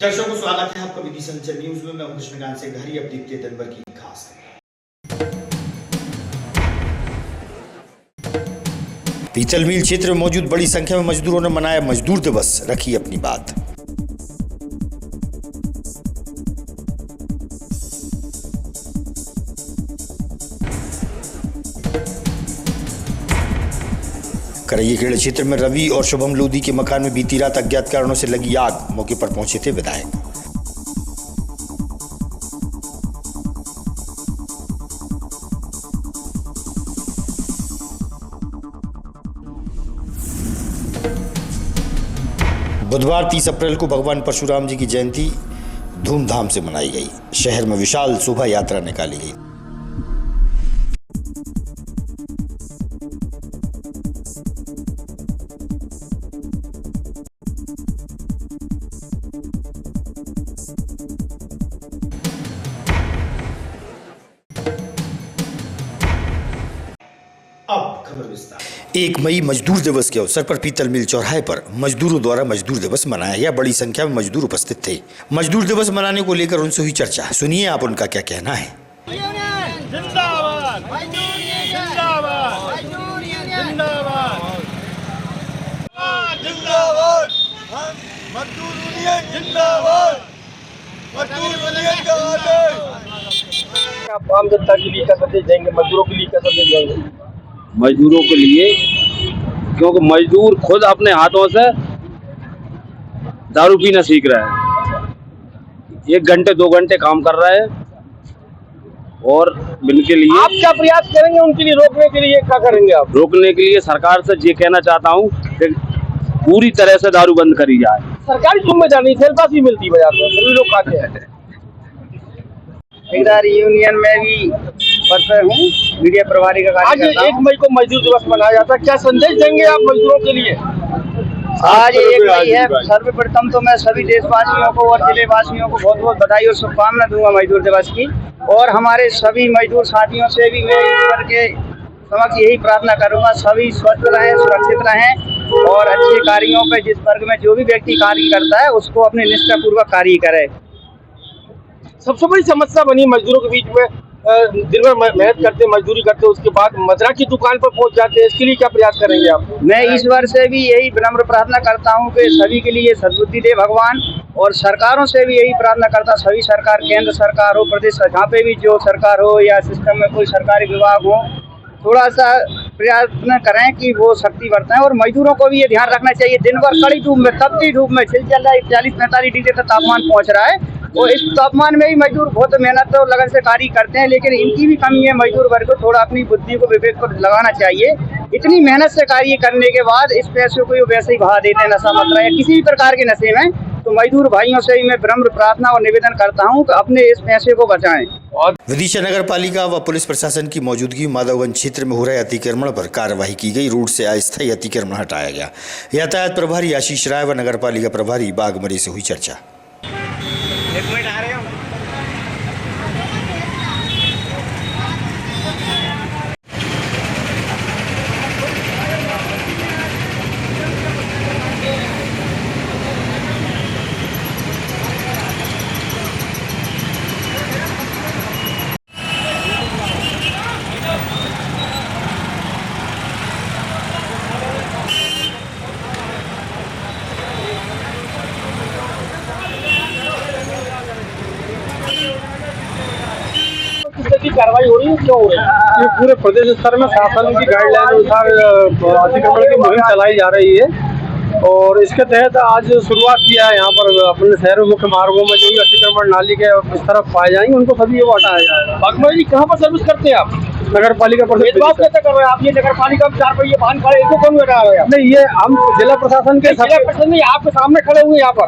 दर्शकों को स्वागत है आपका विधि संचर न्यूज में। मैं हूं कृष्णकांत से घरी। अब देखते हैं दिन भर की खास। पीतल मिल क्षेत्र में मौजूद बड़ी संख्या में मजदूरों ने मनाया मजदूर दिवस, रखी अपनी बात। करैयाखेड़ा क्षेत्र में रवि और शुभम लोधी के मकान में बीती रात अज्ञात कारणों से लगी आग। मौके पर पहुंचे थे विधायक। बुधवार 30 अप्रैल को भगवान परशुराम जी की जयंती धूमधाम से मनाई गई। शहर में विशाल शोभा यात्रा निकाली गई। अब खबर विस्तार। 1 मई मजदूर दिवस के अवसर पर पीतल मिल चौराहे पर मजदूरों द्वारा मजदूर दिवस मनाया गया। बड़ी संख्या में मजदूर उपस्थित थे। मजदूर दिवस मनाने को लेकर उनसे हुई चर्चा। सुनिए आप उनका क्या कहना है। जिंदाबाद, जिंदाबाद, जिंदाबाद, मजदूर यूनियन जिंदाबाद, मजदूर यूनियन का आदेश। आप आम जनता के लिए क्या संदेश देंगे, मजदूरों के लिए क्या संदेश देंगे? मजदूरों के लिए, क्योंकि मजदूर खुद अपने हाथों से दारू पीना सीख रहा है। 1 घंटे 2 घंटे काम कर रहा है और इनके लिए आप क्या प्रयास करेंगे उनके लिए रोकने के लिए? क्या करेंगे आप रोकने के लिए? सरकार से ये कहना चाहता हूँ कि पूरी तरह से दारू बंद करी जाए। सरकारी जिम्मेदारी सेल्फास ही मिलती बाजार में, सभी लोग खाते हैं। यूनियन में भी पद हूँ, मीडिया प्रभारी का कार्य आज करता 1 मई को मजदूर दिवस मनाया जाता है, क्या संदेश देंगे आप मजदूरों के लिए? आज 1 मई है। सर्वप्रथम तो मैं सभी देशवासियों को और जिलेवासियों को बहुत बहुत बधाई और शुभकामना दूंगा मजदूर दिवस की। और हमारे सभी मजदूर साथियों से भी मैं ईश्वर के समक्ष यही प्रार्थना करूंगा, सभी स्वस्थ रहें, सुरक्षित रहें और अच्छे कार्यों पर जिस वर्ग में जो भी व्यक्ति कार्य करता है उसको अपने निष्ठापूर्वक कार्य करे। सबसे बड़ी समस्या बनी मजदूरों के बीच में, दिन भर मेहनत करते, मजदूरी करते, उसके बाद मजरा की दुकान पर पहुंच जाते हैं। इसके लिए क्या प्रयास करेंगे आप? मैं ईश्वर से भी यही विनम्र प्रार्थना करता हूं कि सभी के लिए सद्बुद्धि दे भगवान। और सरकारों से भी यही प्रार्थना करता, सभी सरकार, केंद्र सरकार हो, प्रदेश जहाँ पे भी जो सरकार हो या सिस्टम में कोई सरकारी विभाग हो, थोड़ा सा प्रयत्न करें कि वो शक्ति बरतें। और मजदूरों को भी ये ध्यान रखना चाहिए, दिन भर कड़ी धूप में, तपती धूप में चल रहा है, 40-45 डिग्री तक तापमान पहुँच रहा है। और इस तापमान में ही मजदूर बहुत मेहनत और लगन से कार्य करते हैं, लेकिन इनकी भी कमी है। मजदूर वर्ग को थोड़ा अपनी बुद्धि को, विवेक को लगाना चाहिए। इतनी मेहनत से कार्य करने के बाद इस पैसे को वैसे ही बहा देते हैं नशा मत रहे किसी भी प्रकार के नशे में। तो मजदूर भाइयों से भी मैं विनम्र प्रार्थना और निवेदन करता हूं कि अपने इस पैसे को बचाएं। और विदिशा नगर पालिका व पुलिस प्रशासन की मौजूदगी माधवगंज क्षेत्र में हो रहे अतिक्रमण पर कार्रवाई की गई। रोड से अस्थायी अतिक्रमण हटाया गया। यातायात प्रभारी आशीष राय व नगर पालिका प्रभारी बागमरी से हुई चर्चा। कार्रवाई हो रही है, क्यों हो रही है? ये पूरे प्रदेश स्तर में शासन की गाइडलाइन अनुसार अतिक्रमण की मुहिम चलाई जा रही है और इसके तहत आज शुरुआत किया है। यहाँ पर अपने शहर में मुख्य मार्गों में जो भी अतिक्रमण नाली के इस तरफ पाए जाएंगे उनको सभी को हटाया जाएगा। बागमरी जी कहाँ पर सर्विस करते हैं आप? नगर पालिका भेदभाव कैसे कर रहे हैं आप? ये नगर पालिका में 4 पहिए वाहन खड़े, इनको कौन हटा रहे हैं? नहीं, ये हम जिला प्रशासन के नहीं, आपके सामने खड़े हुए यहाँ पर।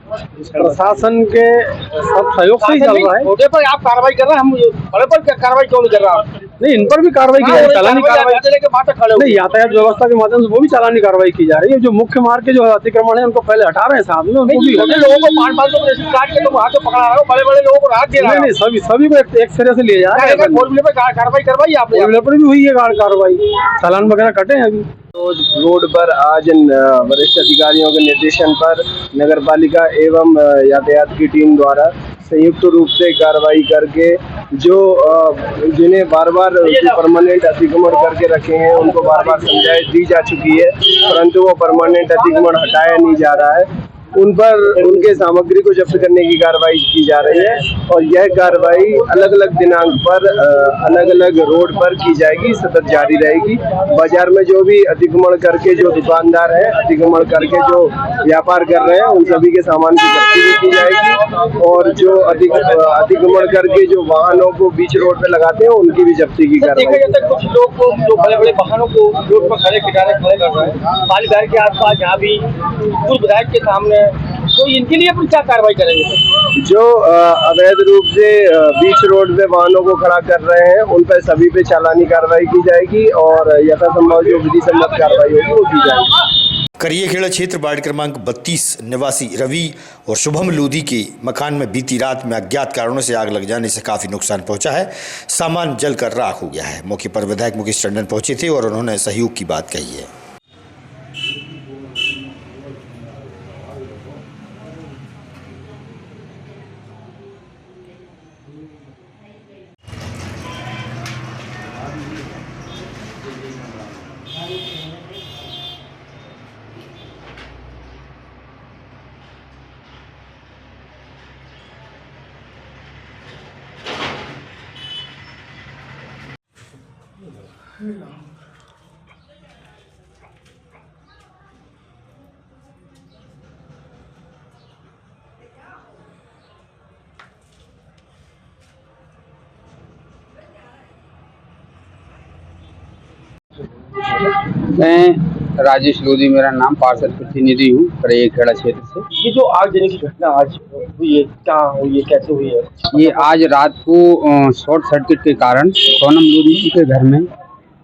प्रशासन के सब सहयोग से ही चल रहा है। पर आप कार्रवाई कर रहे हैं, हम बड़े पर कार्रवाई क्यों नहीं कर रहे हैं? नहीं, इन पर भी कार्रवाई की जा रही है, चालानी कार्रवाई नहीं, यातायात व्यवस्था के माध्यम से वो भी चालानी कार्रवाई की जा रही है। जो मुख्य मार्ग के जो अतिक्रमण है उनको पहले हटा रहे हैं साथ में, उनको भी लोगों को 500 रेशन काट के तुम हाथ में पकड़ा रहे हो, बड़े बड़े लोगों को राहत दे रहे हो। नहीं, सभी को एक सिरे से लिए जा रहे हैं। फोर व्हीलर पे कार्रवाई करवाई आपने? फोर व्हीलर पर भी हुई है कार्रवाई, चालान वगैरह कटे हैं अभी। रोड पर आज वरिष्ठ अधिकारियों के निर्देशन पर नगर पालिका एवं यातायात की टीम द्वारा संयुक्त रूप से कार्रवाई करके जो जिन्हें बार बार परमानेंट अतिक्रमण करके रखे हैं उनको बार बार समझाइश दी जा चुकी है, परंतु वो परमानेंट अतिक्रमण हटाया नहीं जा रहा है। उन पर उनके सामग्री को जब्त करने की कार्रवाई की जा रही है और यह कार्रवाई अलग अलग दिनांक पर अलग अलग रोड पर की जाएगी, सतत जारी रहेगी। बाजार में जो भी अतिक्रमण करके जो दुकानदार है, अतिक्रमण करके जो व्यापार कर रहे हैं, उन सभी के सामान की जब्ती भी की जाएगी और जो अतिक्रमण करके जो वाहनों को बीच रोड पे लगाते हैं उनकी भी जब्ती की कार्रवाई। देखा जाता है कुछ लोग को जो बड़े बड़े वाहनों को रोड पर खड़े कर रहे हैं पालीघर के आसपास, जहाँ भी पूर्व विधायक के सामने, तो इनके लिए अपन क्या कार्रवाई करेंगे? जो अवैध रूप से बीच रोड पे वाहनों को खड़ा कर रहे हैं उन पर सभी पे चालानी कार्रवाई की जाएगी और यथासंभव जो विधि सम्मत कार्रवाई होगी वो की जाएगी। करिएखेड़ा क्षेत्र वार्ड क्रमांक 32 निवासी रवि और शुभम लोधी के मकान में बीती रात में अज्ञात कारणों से आग लग जाने से काफ़ी नुकसान पहुंचा है। सामान जलकर राख हो गया है। मौके पर विधायक मुकेश टंडन पहुंचे थे और उन्होंने सहयोग की बात कही है। मैं राजेश लोधी मेरा नाम, पार्षद प्रतिनिधि हूँ करिएखेड़ा क्षेत्र से। ये जो आगजनी की घटना आज हुई है, क्या हुई है, कैसे हुई है? ये आज रात को शॉर्ट सर्किट के कारण सोनम लोधी जी के घर में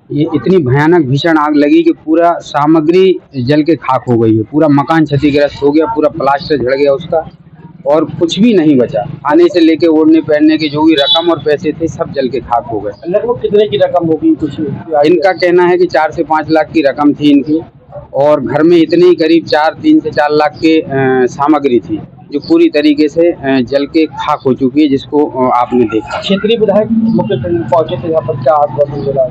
ये इतनी भयानक भीषण आग लगी कि पूरा सामग्री जल के खाक हो गई है। पूरा मकान क्षतिग्रस्त हो गया, पूरा प्लास्टर झड़ गया उसका और कुछ भी नहीं बचा। खाने से लेके ओढ़ने पहनने की जो भी रकम और पैसे थे सब जल के खाक हो गए। लगभग कितने की रकम होगी कुछ? इनका कहना है कि 4 से 5 लाख की रकम थी इनकी और घर में इतनी ही करीब 3 से 4 लाख के सामग्री थी जो पूरी तरीके से जल के खाक हो चुकी है, जिसको आपने देखा। क्षेत्रीय विधायक मुकेश टंडन पहुंचे थे यहाँ पर, क्या आश्वासन मिला?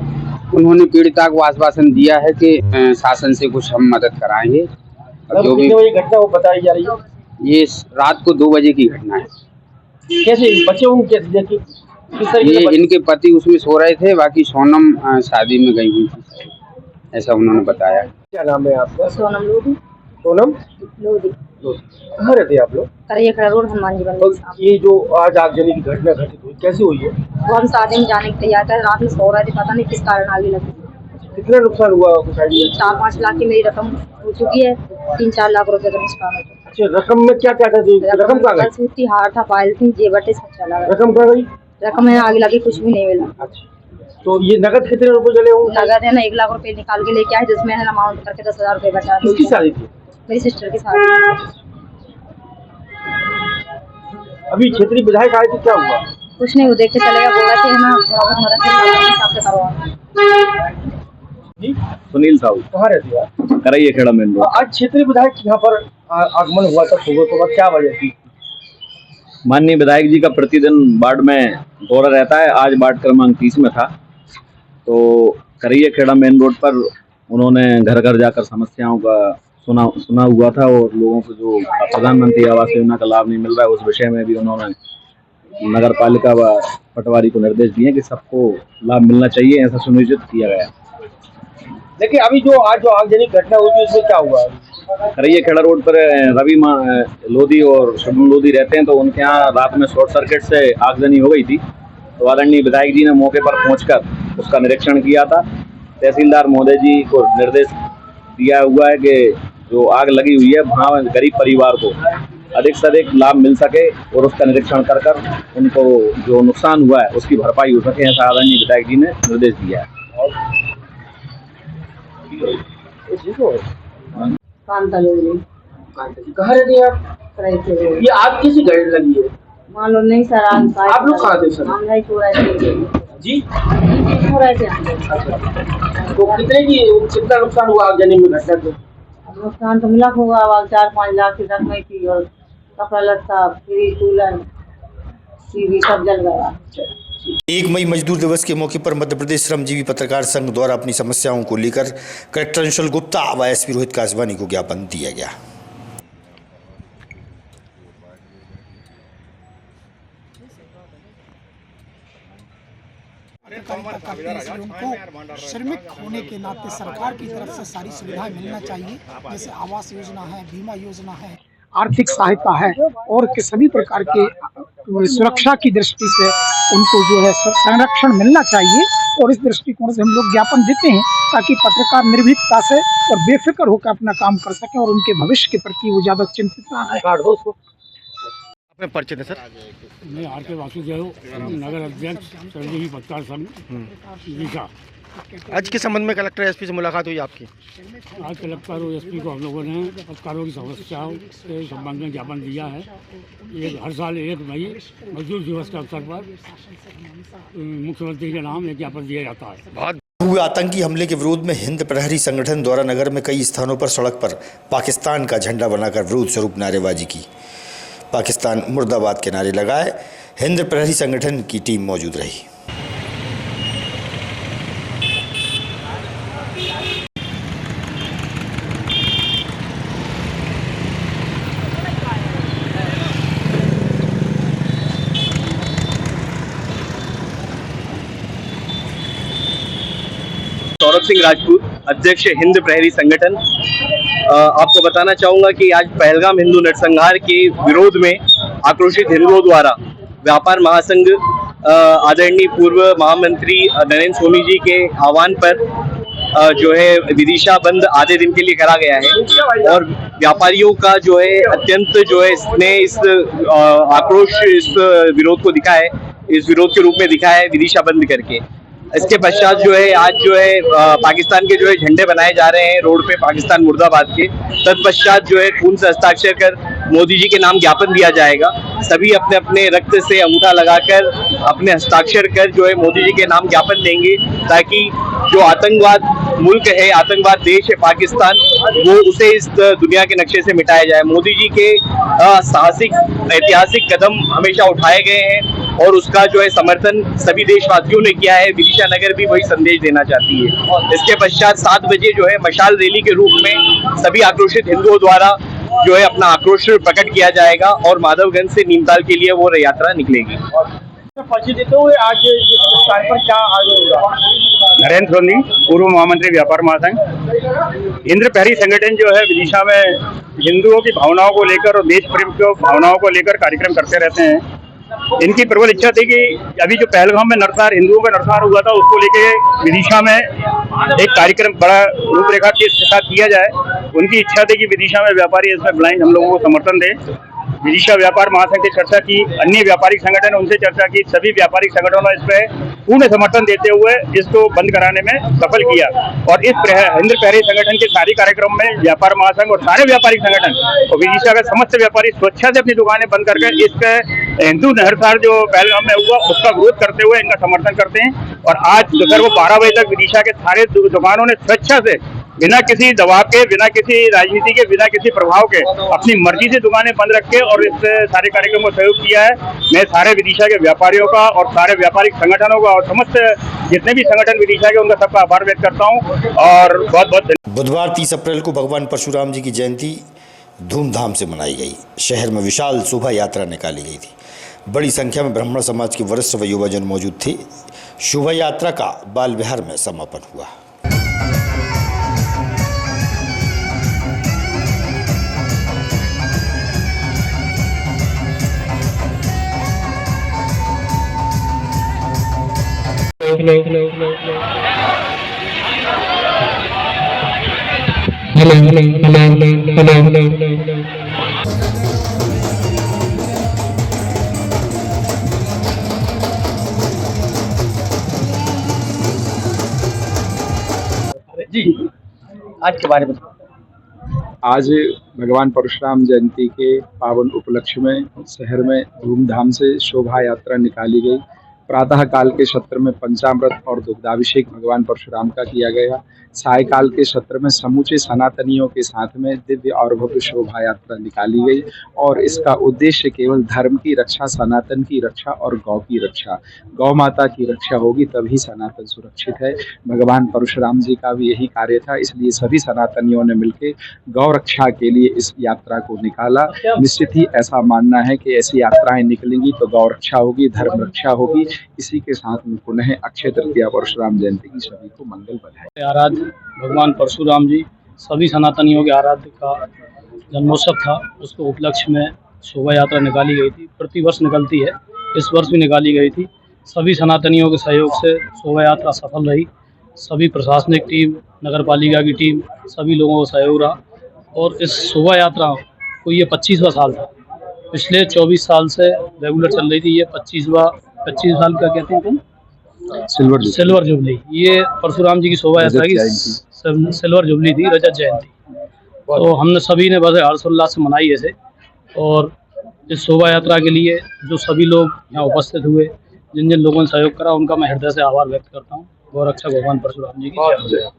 उन्होंने पीड़िता को आश्वासन दिया है कि शासन से कुछ हम मदद कराएंगे। और जो भी घटना वो बताई जा रही है, ये रात को 2 बजे की घटना है। कैसे बचे होंगे, कैसे देखे? ये इनके पति उसमें सो रहे थे, बाकी सोनम शादी में गई हुई थी, ऐसा उन्होंने बताया। क्या नाम है आपका? सोनम लोधी। सोनम लोधी। कहाँ रहते आप लोग? करिएखेड़ा रोड हनुमान जी मंदिर। ये जो आज आगजनी की घटना घटित हुई, कैसे हुई है? वो हम शादी में जाने की तैयार थे, रात में सो रहे थे, पता नहीं किस कारण आगे लगी। कितना नुकसान हुआ कुछ आइडिया? 4-5 लाख की मेरी रकम हो चुकी है, 3-4 लाख रुपए का नुकसान हो चुका है। अच्छा, रकम में क्या क्या था? रकम कहाँ गई? सूती हार था, पायल थी, जेवर थे, सब चला गया। रकम कहाँ गई? रकम में आगे लगी, कुछ भी नहीं मिला। अच्छा, तो ये नगद कितने रुपए चले होंगे? नगद है ना 1 लाख रुपए निकाल के लेके आए, जिसमें है ना अमाउंट करके 10,000 रुपए बचा। किसकी शादी थी? मेरी सिस्टर की शादी। अभी क्षेत्रीय विधायक आए थे, क्या हुआ? कुछ नहीं, वो देख के चले गया, बोला कि है ना थोड़ा बहुत मदद हिसाब से करवा। सुनील साहू। कहाँ रहती है? करिएखेड़ा मेन रोड। आज क्षेत्रीय विधायक यहाँ पर आगमन हुआ था सुबह, क्या वजह थी? माननीय विधायक जी का प्रतिदिन वार्ड में दौरा रहता है। आज वार्ड क्रमांक 30 में था, तो करिएखेड़ा मेन रोड पर उन्होंने घर घर जाकर समस्याओं का सुना हुआ था और लोगों को जो प्रधानमंत्री आवास योजना का लाभ नहीं मिल रहा है उस विषय में भी उन्होंने नगर पालिका व पटवारी को निर्देश दिए कि सबको लाभ मिलना चाहिए, ऐसा सुनिश्चित किया गया। देखिए, अभी जो आगजनी घटना हुई थी उसमें क्या हुआ? करिएखेड़ा रोड पर रवि लोधी और शुभम लोधी रहते हैं, तो उनके यहाँ रात में शॉर्ट सर्किट से आगजनी हो गई थी। तो आदरणीय विधायक जी ने मौके पर पहुंचकर उसका निरीक्षण किया था। तहसीलदार महोदय जी को निर्देश दिया हुआ है कि जो आग लगी हुई है वहाँ गरीब परिवार को अधिक से अधिक लाभ मिल सके और उसका निरीक्षण कर उनको जो नुकसान हुआ है उसकी भरपाई हो सके, ऐसा आदरणीय विधायक जी ने निर्देश दिया है। कहाँ रहती हैं आप? ये आग कैसी घड़ी लगी है? मालूम नहीं सर, आप लोग कहाँ थे सर? हम नहीं सो रहे थे जी सो रहे थे हम लोग। तो कितना नुकसान हुआ आगजनी में घटना से? नुकसान तो मिला होगा, 4-5 लाख की रकम थी और कपड़ा लत्ता, फ्रिज, कूलर, टीवी सब जल गया। 1 मई मजदूर दिवस के मौके पर मध्य प्रदेश श्रमजीवी पत्रकार संघ द्वारा अपनी समस्याओं को लेकर कलेक्टर अंशुल गुप्ता व एसपी रोहित कासवानी को ज्ञापन दिया गया। उनको श्रमिक होने के नाते सरकार की तरफ से सारी सुविधाएं मिलना चाहिए, जैसे आवास योजना है, बीमा योजना है, आर्थिक सहायता है और के सभी प्रकार के सुरक्षा की दृष्टि से उनको जो है संरक्षण मिलना चाहिए। और इस दृष्टिकोण से हम लोग ज्ञापन देते हैं ताकि पत्रकार निर्भीकता से और बेफिक्र होकर अपना काम कर सकें और उनके भविष्य के प्रति वो ज्यादा चिंतित ना है। अपने परिचय है सर? मैं आर के वासुदेव, नगर अध्यक्ष श्रमजीवी पत्रकार संघ विदिशा। आज के संबंध में कलेक्टर एसपी से मुलाकात हुई आपकी? आज कलेक्टर और एसपी को हम लोगों ने पत्रकारों की समस्याओं के संबंध में ज्ञापन दिया है। हर साल 1 मई मजदूर दिवस के अवसर पर मुख्यमंत्री के नाम एक ज्ञापन दिया जाता है। हुए आतंकी हमले के विरोध में हिंद प्रहरी संगठन द्वारा नगर में कई स्थानों पर सड़क पर पाकिस्तान का झंडा बनाकर विरोध स्वरूप नारेबाजी की। पाकिस्तान मुर्दाबाद के नारे लगाए। हिंद प्रहरी संगठन की टीम मौजूद रही। सौरभ सिंह राजपूत, अध्यक्ष हिंद प्रहरी संगठन। आपको बताना चाहूँगा कि आज पहलगाम हिंदू नरसंहार के विरोध में आक्रोशित हिंदुओं द्वारा व्यापार महासंघ आदरणीय पूर्व महामंत्री नरेंद्र सोनी जी के आह्वान पर जो है विदिशा बंद आधे दिन के लिए करा गया है और व्यापारियों का जो है अत्यंत जो है इसने इस आक्रोश इस विरोध को दिखा है, इस विरोध के रूप में दिखा है विदिशा बंद करके। इसके पश्चात जो है आज जो है पाकिस्तान के जो है झंडे बनाए जा रहे हैं रोड पे, पाकिस्तान मुर्दाबाद के। तत्पश्चात जो है खून से हस्ताक्षर कर मोदी जी के नाम ज्ञापन दिया जाएगा। सभी अपने अपने रक्त से अंगूठा लगाकर अपने हस्ताक्षर कर जो है मोदी जी के नाम ज्ञापन देंगे ताकि जो आतंकवाद मुल्क है, आतंकवाद देश है पाकिस्तान, वो उसे इस दुनिया के नक्शे से मिटाया जाए। मोदी जी के साहसिक ऐतिहासिक कदम हमेशा उठाए गए हैं और उसका जो है समर्थन सभी देशवासियों ने किया है। विदिशा नगर भी वही संदेश देना चाहती है। इसके पश्चात 7 बजे जो है मशाल रैली के रूप में सभी आक्रोशित हिंदुओं द्वारा जो है अपना आक्रोश प्रकट किया जाएगा और माधवगंज से नीमताल के लिए वो यात्रा निकलेगी। देते हुए आज इस कार्य पर क्या आगे होगा? नरेंद्र सोनी, पूर्व महामंत्री व्यापार महासंघ। हिंद प्रहरी संगठन जो है विदिशा में हिंदुओं की भावनाओं को लेकर और देश प्रेम की भावनाओं को लेकर कार्यक्रम करते रहते हैं। इनकी प्रबल इच्छा थी कि अभी जो पहलगाम में नरसंहार, हिंदुओं का नरसंहार हुआ था, उसको लेके विदिशा में एक कार्यक्रम बड़ा रूपरेखा के साथ किया जाए। उनकी इच्छा थी कि विदिशा में व्यापारी इसमें ब्लाइंड हम लोगों को समर्थन दें। विदिशा व्यापार महासंघ से चर्चा की, अन्य व्यापारिक संगठन उनसे चर्चा की, सभी व्यापारिक संगठनों ने इस पर पूर्ण समर्थन देते हुए इसको बंद कराने में सफल किया। और इस हिंद प्रहरी संगठन के सारे कार्यक्रम में व्यापार महासंघ और सारे व्यापारिक संगठन और विदिशा का समस्त व्यापारी स्वेच्छा से अपनी दुकानें बंद करके इसका हिंदू नरसंहार जो पहलगाम में हुआ उसका विरोध करते हुए इनका समर्थन करते हैं। और आज दोपहर को 12 बजे तक विदिशा के सारे दुकानों ने स्वेच्छा से बिना किसी दबाव के, बिना किसी राजनीति के, बिना किसी प्रभाव के अपनी मर्जी से दुकानें बंद रख के और इस सारे कार्यक्रम को सहयोग किया है। मैं सारे विदिशा के व्यापारियों का और सारे व्यापारिक संगठनों का और समस्त जितने भी संगठन विदिशा के उनका सबका आभार व्यक्त करता हूँ और बहुत बहुत धन्यवाद। बुधवार 30 अप्रैल को भगवान परशुराम जी की जयंती धूमधाम से मनाई गई। शहर में विशाल शोभा यात्रा निकाली गई थी। बड़ी संख्या में ब्राह्मण समाज के वरिष्ठ व युवजन मौजूद थे। शोभा यात्रा का बाल विहार में समापन हुआ। hello जी, आज के बारे में आज भगवान परशुराम जयंती के पावन उपलक्ष्य में शहर में धूमधाम से शोभा यात्रा निकाली गई। प्रातः काल के सत्र में पंचामृत और दुग्धाभिषेक भगवान परशुराम का किया गया। सायकाल के सत्र में समूचे सनातनियों के साथ में दिव्य और भव्य शोभा यात्रा निकाली गई और इसका उद्देश्य केवल धर्म की रक्षा, सनातन की रक्षा और गौ की रक्षा। गौ माता की रक्षा होगी तभी सनातन सुरक्षित है। भगवान परशुराम जी का भी यही कार्य था, इसलिए सभी सनातनियों ने मिलकर गौ रक्षा के लिए इस यात्रा को निकाला। निश्चित ही ऐसा मानना है कि ऐसी यात्राएं निकलेंगी तो गौ रक्षा होगी, धर्म रक्षा होगी। इसी के साथ में पुनः अक्षय तृतीया परशुराम जयंती की सभी को मंगल बधाई। आराध्य भगवान परशुराम जी सभी सनातनियों के आराध्य का जन्मोत्सव था, उसको उपलक्ष्य में शोभा यात्रा निकाली गई थी। प्रतिवर्ष निकलती है, इस वर्ष भी निकाली गई थी। सभी सनातनियों के सहयोग से शोभा यात्रा सफल रही। सभी प्रशासनिक टीम, नगर पालिका की टीम, सभी लोगों का सहयोग रहा और इस शोभा यात्रा को ये 25वां साल था। पिछले 24 साल से रेगुलर चल रही थी, ये 25 साल का कहते हैं सिल्वर जुबली। ये परशुराम जी की शोभा यात्रा की सिल्वर जुबली थी, रजत जयंती। तो हमने सभी ने बड़े हर्षोल्लास से मनाई ऐसे। और इस शोभा यात्रा के लिए जो सभी लोग यहाँ उपस्थित हुए, जिन जिन लोगों ने सहयोग करा, उनका मैं हृदय से आभार व्यक्त करता हूँ। गौ रक्षा भगवान परशुराम जी की जय।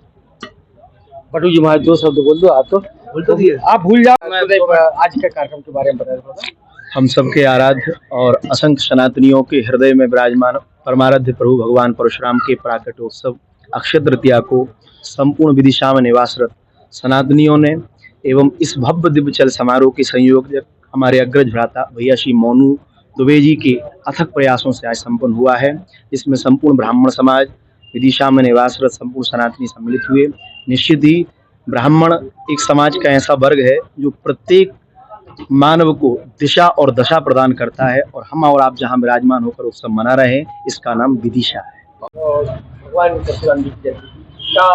पटू जी, हमारे 2 शब्द बोल दो। आप तो बोल तो दिए, आप भूल जाओ। आज के कार्यक्रम के बारे में बताइए। हम सबके आराध्य और असंख्य सनातनियों के हृदय में विराजमान परमाराध्य प्रभु भगवान परशुराम के प्राकट्योत्सव अक्षय तृतीया को संपूर्ण विदिशा में निवासरत सनातनियों ने एवं इस भव्य दिव्य चल समारोह के संयोजक हमारे अग्रज भ्राता भैया श्री मोनू दुबे जी के अथक प्रयासों से आज संपन्न हुआ है, जिसमें संपूर्ण ब्राह्मण समाज, विदिशा में निवासरत संपूर्ण सनातनी सम्मिलित हुए। निश्चित ही ब्राह्मण एक समाज का ऐसा वर्ग है जो प्रत्येक मानव को दिशा और दशा प्रदान करता है और हम और आप जहां विराजमान होकर उत्सव मना रहे हैं, इसका नाम विदिशा है। भगवान परशुराम जी की क्या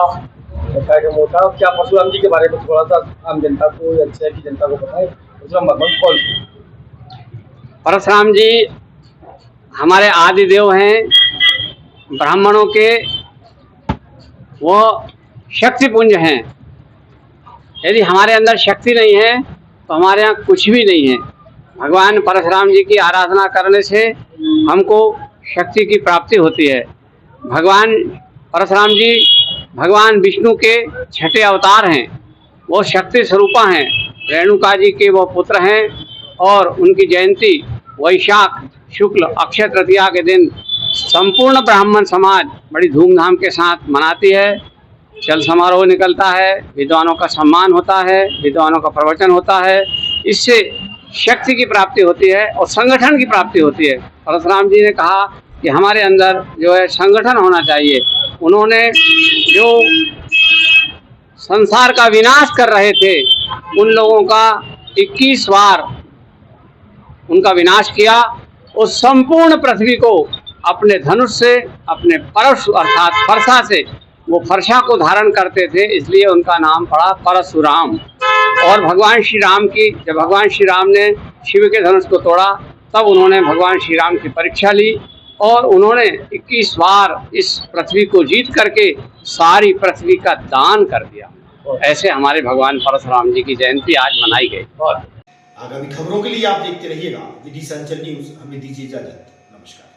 कार्यक्रम होता है, क्या परशुराम जी के बारे में थोड़ा सा आम जनता को या शहर की जनता को बताएं। परशुराम भगवान कौन? परशुराम जी हमारे आदि देव हैं, ब्राह्मणों के वो शक्तिपुंज हैं। यदि हमारे अंदर शक्ति नहीं है तो हमारे यहाँ कुछ भी नहीं है। भगवान परशुराम जी की आराधना करने से हमको शक्ति की प्राप्ति होती है। भगवान परशुराम जी भगवान विष्णु के 6ठे अवतार हैं, वो शक्ति स्वरूपा हैं। रेणुका जी के वो पुत्र हैं और उनकी जयंती वैशाख शुक्ल अक्षय तृतीया के दिन संपूर्ण ब्राह्मण समाज बड़ी धूमधाम के साथ मनाती है। चल समारोह निकलता है, विद्वानों का सम्मान होता है, विद्वानों का प्रवचन होता है। इससे शक्ति की प्राप्ति होती है और संगठन की प्राप्ति होती है। परशुराम जी ने कहा कि हमारे अंदर जो है संगठन होना चाहिए। उन्होंने जो संसार का विनाश कर रहे थे, उन लोगों का 21 बार उनका विनाश किया और संपूर्ण पृथ्वी को अपने धनुष से, अपने परशु अर्थात फरसा से, वो फरसा को धारण करते थे, इसलिए उनका नाम पड़ा परशुराम। और भगवान श्री राम की, जब भगवान श्री राम ने शिव के धनुष को तोड़ा, तब उन्होंने भगवान श्री राम की परीक्षा ली और उन्होंने 21 बार इस पृथ्वी को जीत करके सारी पृथ्वी का दान कर दिया। ऐसे हमारे भगवान परशुराम जी की जयंती आज मनाई गई। आगामी खबरों के लिए आप देखते रहिएगा विदिशा अंचल न्यूज। हमें दीजिए इजाजत। नमस्कार।